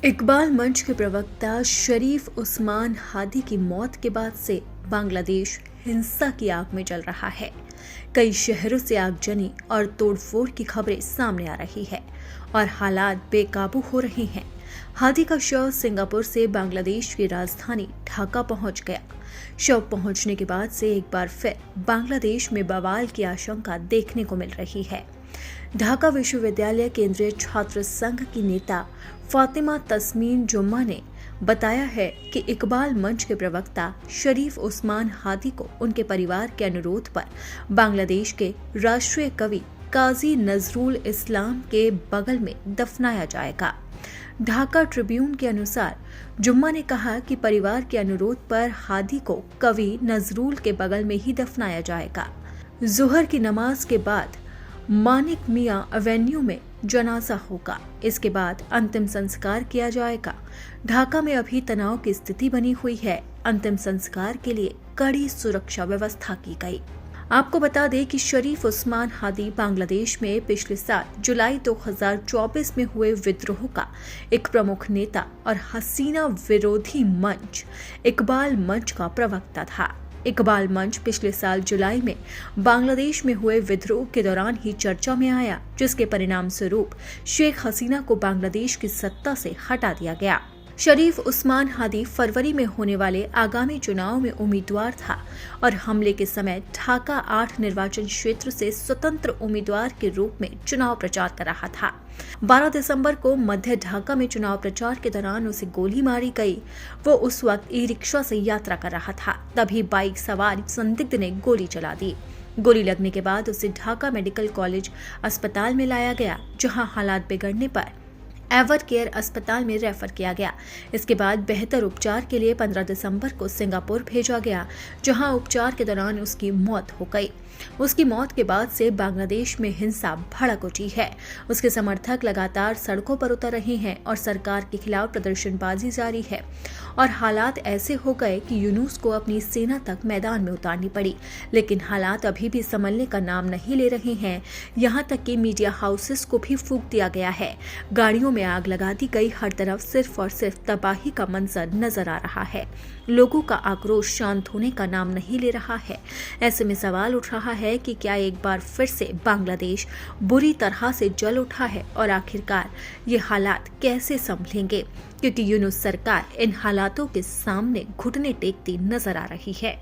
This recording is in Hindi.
इकबाल मंच के प्रवक्ता शरीफ उस्मान हादी की मौत के बाद से बांग्लादेश हिंसा की आग में जल रहा है। कई शहरों से आगजनी और तोड़फोड़ की खबरें सामने आ रही है और हालात बेकाबू हो रहे हैं। हादी का शव सिंगापुर से बांग्लादेश की राजधानी ढाका पहुंच गया। शव पहुंचने के बाद से एक बार फिर बांग्लादेश में बवाल की आशंका देखने को मिल रही है। ढाका विश्वविद्यालय केंद्रीय छात्र संघ की नेता फातिमा तस्मीन जुम्मा ने बताया है कि इकबाल मंच के प्रवक्ता शरीफ उस्मान हादी को उनके परिवार के अनुरोध पर बांग्लादेश के राष्ट्रीय कवि काजी नजरुल इस्लाम के बगल में दफनाया जाएगा। ढाका ट्रिब्यून के अनुसार जुम्मा ने कहा कि परिवार के अनुरोध पर हादी को कवि नजरुल के बगल में ही दफनाया जाएगा। जुहर की नमाज के बाद मानिक मियां एवेन्यू में जनाजा होगा। इसके बाद अंतिम संस्कार किया जाएगा। ढाका में अभी तनाव की स्थिति बनी हुई है। अंतिम संस्कार के लिए कड़ी सुरक्षा व्यवस्था की गई। आपको बता दें कि शरीफ उस्मान हादी बांग्लादेश में पिछले साल जुलाई 2024 में हुए विद्रोह का एक प्रमुख नेता और हसीना विरोधी मंच इकबाल मंच का प्रवक्ता था। इकबाल मंच पिछले साल जुलाई में बांग्लादेश में हुए विद्रोह के दौरान ही चर्चा में आया, जिसके परिणाम स्वरूप शेख हसीना को बांग्लादेश की सत्ता से हटा दिया गया। शरीफ उस्मान हादी फरवरी में होने वाले आगामी चुनाव में उम्मीदवार था और हमले के समय ढाका 8 निर्वाचन क्षेत्र से स्वतंत्र उम्मीदवार के रूप में चुनाव प्रचार कर रहा था। 12 दिसंबर को मध्य ढाका में चुनाव प्रचार के दौरान उसे गोली मारी गई। वो उस वक्त ई रिक्शा से यात्रा कर रहा था, तभी बाइक सवार संदिग्ध ने गोली चला दी। गोली लगने के बाद उसे ढाका मेडिकल कॉलेज अस्पताल में लाया गया, जहां हालात बिगड़ने पर एवर केयर अस्पताल में रेफर किया गया। इसके बाद बेहतर उपचार के लिए 15 दिसंबर को सिंगापुर भेजा गया, जहां उपचार के दौरान उसकी मौत हो गई। उसकी मौत के बाद से बांग्लादेश में हिंसा भड़क उठी है। उसके समर्थक लगातार सड़कों पर उतर रहे हैं और सरकार के खिलाफ प्रदर्शनबाजी जारी है और हालात ऐसे हो गए कि यूनुस को अपनी सेना तक मैदान में उतारनी पड़ी। लेकिन हालात अभी भी संभलने का नाम नहीं ले रहे हैं। यहाँ तक कि मीडिया हाउसेस को भी फूंक दिया गया है। गाड़ियों में आग लगा दी गई। हर तरफ सिर्फ और सिर्फ तबाही का मंजर नजर आ रहा है। लोगों का आक्रोश शांत होने का नाम नहीं ले रहा है। ऐसे में सवाल उठ रहा है कि क्या एक बार फिर से बांग्लादेश बुरी तरह से जल उठा है और आखिरकार ये हालात कैसे संभलेंगे, क्योंकि यूनुस सरकार इन हालातों के सामने घुटने टेकती नजर आ रही है।